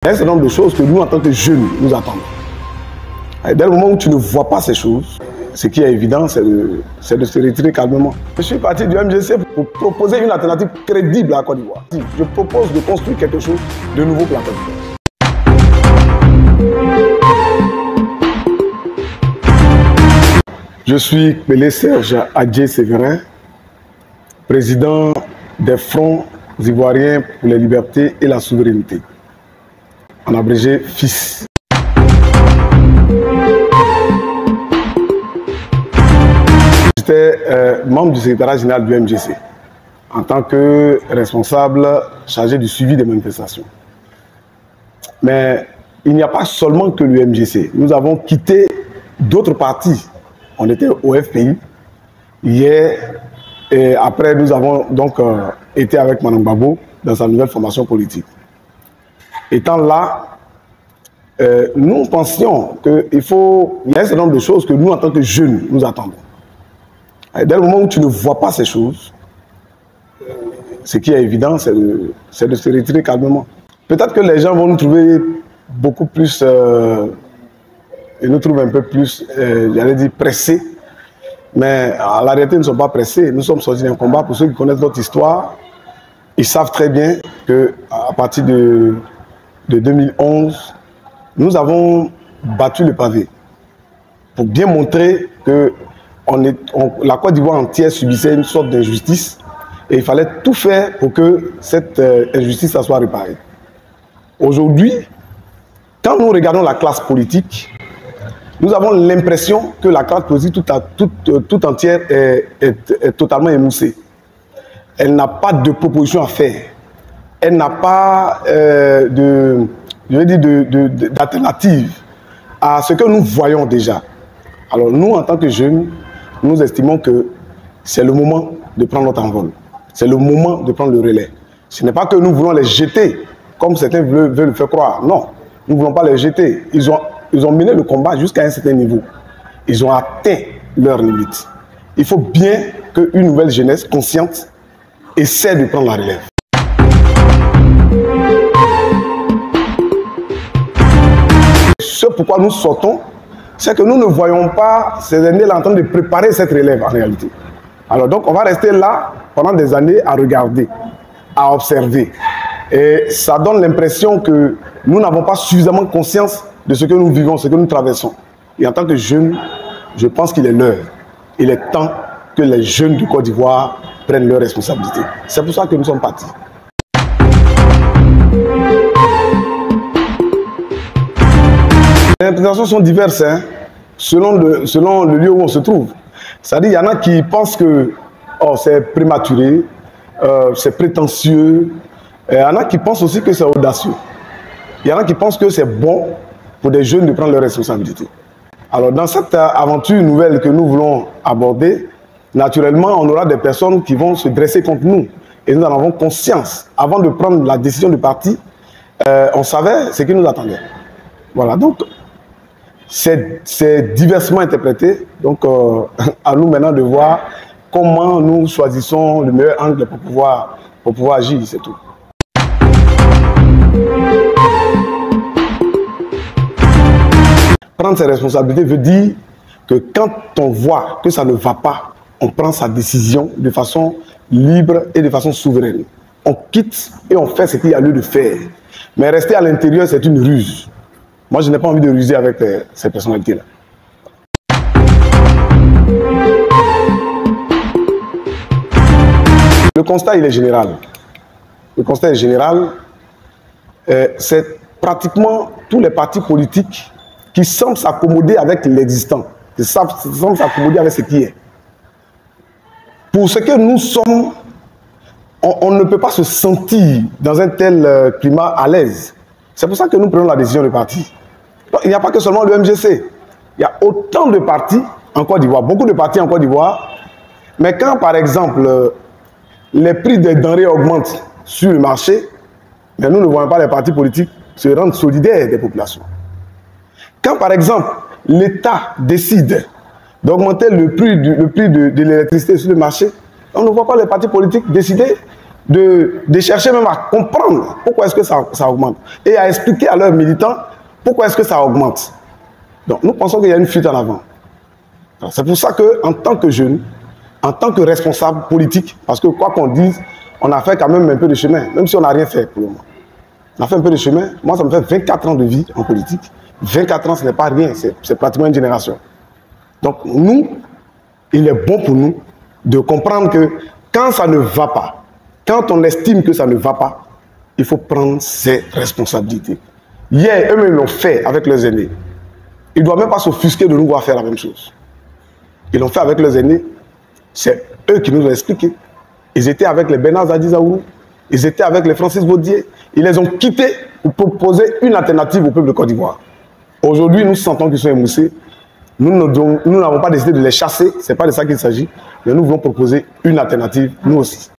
Il y a un certain nombre de choses que nous, en tant que jeunes, nous attendons. Et dès le moment où tu ne vois pas ces choses, ce qui est évident, c'est de se retirer calmement. Je suis parti du MGC pour proposer une alternative crédible à la Côte d'Ivoire. Je propose de construire quelque chose de nouveau pour la Côte d'Ivoire. Je suis Pélé Serge Adjé Séverin, président des Fronts Ivoiriens pour les libertés et la souveraineté, en abrégé FIS. J'étais membre du secrétariat général du MGC en tant que responsable chargé du suivi des manifestations. Mais il n'y a pas seulement que le MGC. Nous avons quitté d'autres partis. On était au FPI hier et après nous avons donc été avec Mme Gbagbo dans sa nouvelle formation politique. Étant là, nous pensions qu'il y a un certain nombre de choses que nous, en tant que jeunes, nous attendons. Et dès le moment où tu ne vois pas ces choses, ce qui est évident, c'est de se retirer calmement. Peut-être que les gens vont nous trouver beaucoup plus, ils nous trouvent un peu plus, j'allais dire, pressés. Mais en la réalité, nous ne sommes pas pressés. Nous sommes sortis d'un combat. Pour ceux qui connaissent notre histoire, ils savent très bien qu'à partir de 2011, nous avons battu le pavé pour bien montrer que la Côte d'Ivoire entière subissait une sorte d'injustice et il fallait tout faire pour que cette injustice soit réparée. Aujourd'hui, quand nous regardons la classe politique, nous avons l'impression que la classe politique tout entière est totalement émoussée. Elle n'a pas de proposition à faire. Elle n'a pas d'alternative à ce que nous voyons déjà. Alors nous, en tant que jeunes, nous estimons que c'est le moment de prendre notre envol. C'est le moment de prendre le relais. Ce n'est pas que nous voulons les jeter, comme certains veulent le faire croire. Non, nous ne voulons pas les jeter. Ils ont mené le combat jusqu'à un certain niveau. Ils ont atteint leurs limites. Il faut bien qu'une nouvelle jeunesse consciente essaie de prendre la relève. Ce pourquoi nous sortons, c'est que nous ne voyons pas ces années en train de préparer cette relève en réalité. Alors donc on va rester là pendant des années à regarder, à observer. Et ça donne l'impression que nous n'avons pas suffisamment conscience de ce que nous vivons, ce que nous traversons. Et en tant que jeunes, je pense qu'il est l'heure. Il est temps que les jeunes du Côte d'Ivoire prennent leurs responsabilités. C'est pour ça que nous sommes partis. Les interprétations sont diverses, hein, selon le lieu où on se trouve. C'est-à-dire qu'il y en a qui pensent que c'est prématuré, c'est prétentieux. Il y en a qui pensent aussi que c'est audacieux. Il y en a qui pensent que c'est bon pour des jeunes de prendre leurs responsabilités. Alors dans cette aventure nouvelle que nous voulons aborder, naturellement, on aura des personnes qui vont se dresser contre nous. Et nous en avons conscience. Avant de prendre la décision du parti, on savait ce qui nous attendait. Voilà, donc c'est diversement interprété. Donc à nous maintenant de voir comment nous choisissons le meilleur angle pour pouvoir agir, c'est tout. Prendre ses responsabilités veut dire que quand on voit que ça ne va pas, on prend sa décision de façon libre et de façon souveraine. On quitte et on fait ce qu'il y a lieu de faire. Mais rester à l'intérieur, c'est une ruse. Moi, je n'ai pas envie de ruser avec ces personnalités-là. Le constat, il est général. Le constat est général. C'est pratiquement tous les partis politiques qui semblent s'accommoder avec l'existant, qui semblent s'accommoder avec ce qui est. Pour ce que nous sommes, on ne peut pas se sentir dans un tel climat à l'aise. C'est pour ça que nous prenons la décision de partir. Il n'y a pas que seulement le MGC. Il y a autant de partis en Côte d'Ivoire, beaucoup de partis en Côte d'Ivoire. Mais quand, par exemple, les prix des denrées augmentent sur le marché, mais nous ne voyons pas les partis politiques se rendre solidaires des populations. Quand, par exemple, l'État décide d'augmenter le prix de l'électricité sur le marché, on ne voit pas les partis politiques décider de chercher même à comprendre pourquoi est-ce que ça augmente et à expliquer à leurs militants pourquoi est-ce que ça augmente. Donc nous pensons qu'il y a une fuite en avant. C'est pour ça qu'en tant que jeune, en tant que responsable politique, parce que quoi qu'on dise, on a fait quand même un peu de chemin, même si on n'a rien fait pour le moment. On a fait un peu de chemin. Moi, ça me fait 24 ans de vie en politique. 24 ans, ce n'est pas rien, c'est pratiquement une génération. Donc nous, il est bon pour nous de comprendre que quand ça ne va pas, quand on estime que ça ne va pas, il faut prendre ses responsabilités. Hier, eux-mêmes l'ont fait avec leurs aînés. Ils ne doivent même pas s'offusquer de nous voir faire la même chose. Ils l'ont fait avec leurs aînés. C'est eux qui nous ont expliqué. Ils étaient avec les Bernard Zadie-Zaourou. Ils étaient avec les Francis Baudier. Ils les ont quittés pour proposer une alternative au peuple de Côte d'Ivoire. Aujourd'hui, nous sentons qu'ils sont émoussés. Nous n'avons pas décidé de les chasser. Ce n'est pas de ça qu'il s'agit. Mais nous voulons proposer une alternative, nous aussi.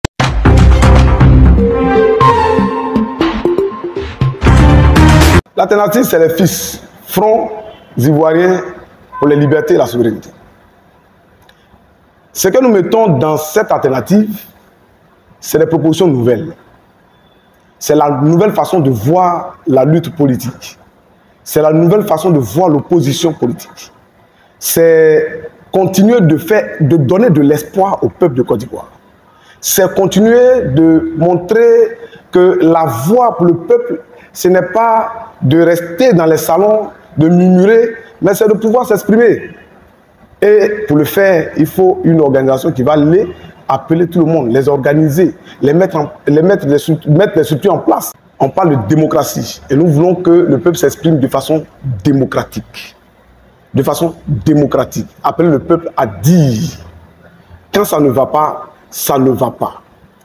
L'alternative, c'est les FIS, Front Ivoirien pour les libertés et la souveraineté. Ce que nous mettons dans cette alternative, c'est des propositions nouvelles. C'est la nouvelle façon de voir la lutte politique. C'est la nouvelle façon de voir l'opposition politique. C'est continuer de donner de l'espoir au peuple de Côte d'Ivoire. C'est continuer de montrer que la voix pour le peuple, ce n'est pas de rester dans les salons, de murmurer, mais c'est de pouvoir s'exprimer. Et pour le faire, il faut une organisation qui va les appeler tout le monde, les organiser, mettre les structures en place. On parle de démocratie et nous voulons que le peuple s'exprime de façon démocratique. De façon démocratique. Appeler le peuple à dire. Quand ça ne va pas, ça ne va pas.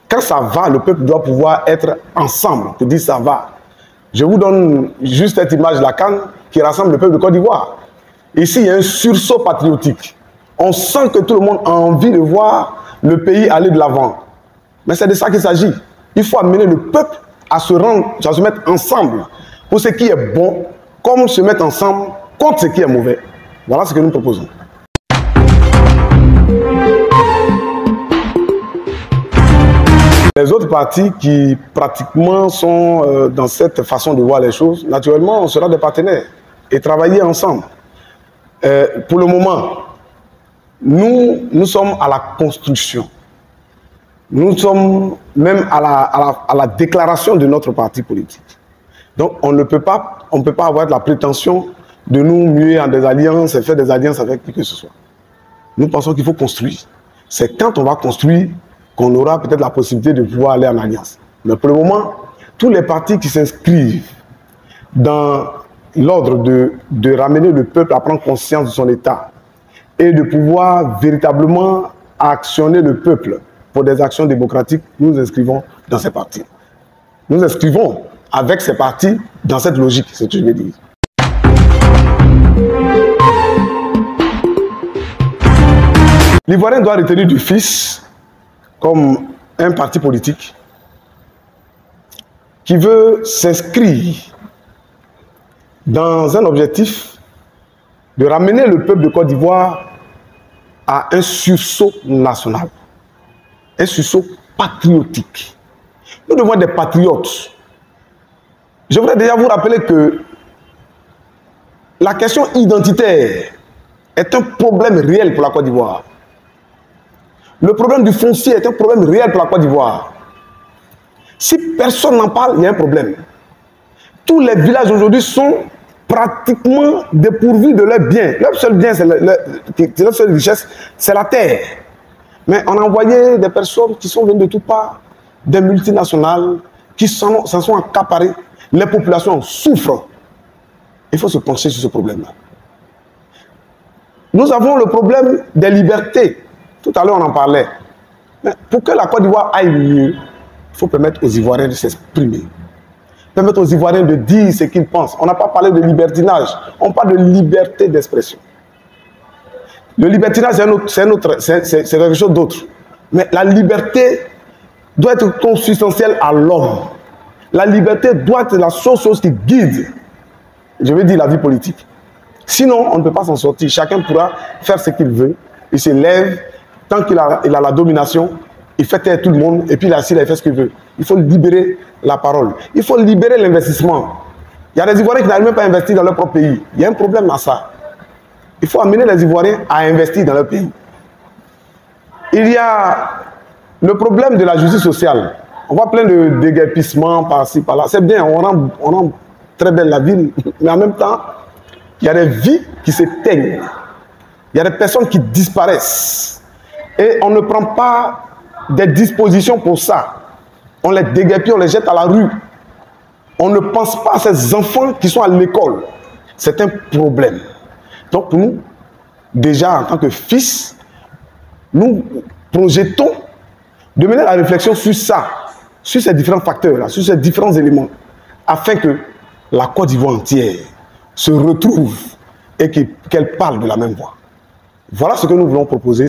Quand ça va, le peuple doit pouvoir être ensemble pour dire ça va. Je vous donne juste cette image de la CAN qui rassemble le peuple de Côte d'Ivoire. Ici, il y a un sursaut patriotique. On sent que tout le monde a envie de voir le pays aller de l'avant. Mais c'est de ça qu'il s'agit. Il faut amener le peuple à se mettre ensemble pour ce qui est bon, comme se mettre ensemble contre ce qui est mauvais. Voilà ce que nous proposons. Les autres partis qui pratiquement sont dans cette façon de voir les choses, naturellement, on sera des partenaires et travailler ensemble. Pour le moment, nous sommes à la construction. Nous sommes même à la déclaration de notre parti politique. Donc, on ne peut pas avoir la prétention de nous muer en des alliances et faire des alliances avec qui que ce soit. Nous pensons qu'il faut construire. C'est quand on va construire qu'on aura peut-être la possibilité de pouvoir aller en alliance. Mais pour le moment, tous les partis qui s'inscrivent dans l'ordre de ramener le peuple à prendre conscience de son état et de pouvoir véritablement actionner le peuple pour des actions démocratiques, nous nous inscrivons dans ces partis. Nous inscrivons avec ces partis dans cette logique, c'est ce que je veux dire. L'Ivoirien doit retenir du FIS comme un parti politique qui veut s'inscrire dans un objectif de ramener le peuple de Côte d'Ivoire à un sursaut national, un sursaut patriotique. Nous devons être des patriotes. Je voudrais déjà vous rappeler que la question identitaire est un problème réel pour la Côte d'Ivoire. Le problème du foncier est un problème réel pour la Côte d'Ivoire. Si personne n'en parle, il y a un problème. Tous les villages aujourd'hui sont pratiquement dépourvus de leurs biens. Leur seul bien, leur seule richesse, c'est la terre. Mais on a envoyé des personnes qui sont venues de toutes parts, des multinationales, qui s'en sont accaparées. Les populations souffrent. Il faut se pencher sur ce problème-là. Nous avons le problème des libertés. Tout à l'heure, on en parlait. Mais pour que la Côte d'Ivoire aille mieux, il faut permettre aux Ivoiriens de s'exprimer. Permettre aux Ivoiriens de dire ce qu'ils pensent. On n'a pas parlé de libertinage. On parle de liberté d'expression. Le libertinage, c'est quelque chose d'autre. Mais la liberté doit être consubstantielle à l'homme. La liberté doit être la seule chose qui guide, je veux dire, la vie politique. Sinon, on ne peut pas s'en sortir. Chacun pourra faire ce qu'il veut. Il se lève. Tant qu'il a la domination, il fait taire tout le monde, et puis là, il fait ce qu'il veut. Il faut libérer la parole. Il faut libérer l'investissement. Il y a des Ivoiriens qui n'arrivent même pas à investir dans leur propre pays. Il y a un problème à ça. Il faut amener les Ivoiriens à investir dans leur pays. Il y a le problème de la justice sociale. On voit plein de déguerpissements par-ci, par-là. C'est bien, on rend très belle la ville, mais en même temps, il y a des vies qui s'éteignent. Il y a des personnes qui disparaissent. Et on ne prend pas des dispositions pour ça. On les déguerpit, on les jette à la rue. On ne pense pas à ces enfants qui sont à l'école. C'est un problème. Donc nous, déjà en tant que fils, nous projetons de mener la réflexion sur ça, sur ces différents facteurs-là, sur ces différents éléments, afin que la Côte d'Ivoire entière se retrouve et qu'elle parle de la même voix. Voilà ce que nous voulons proposer.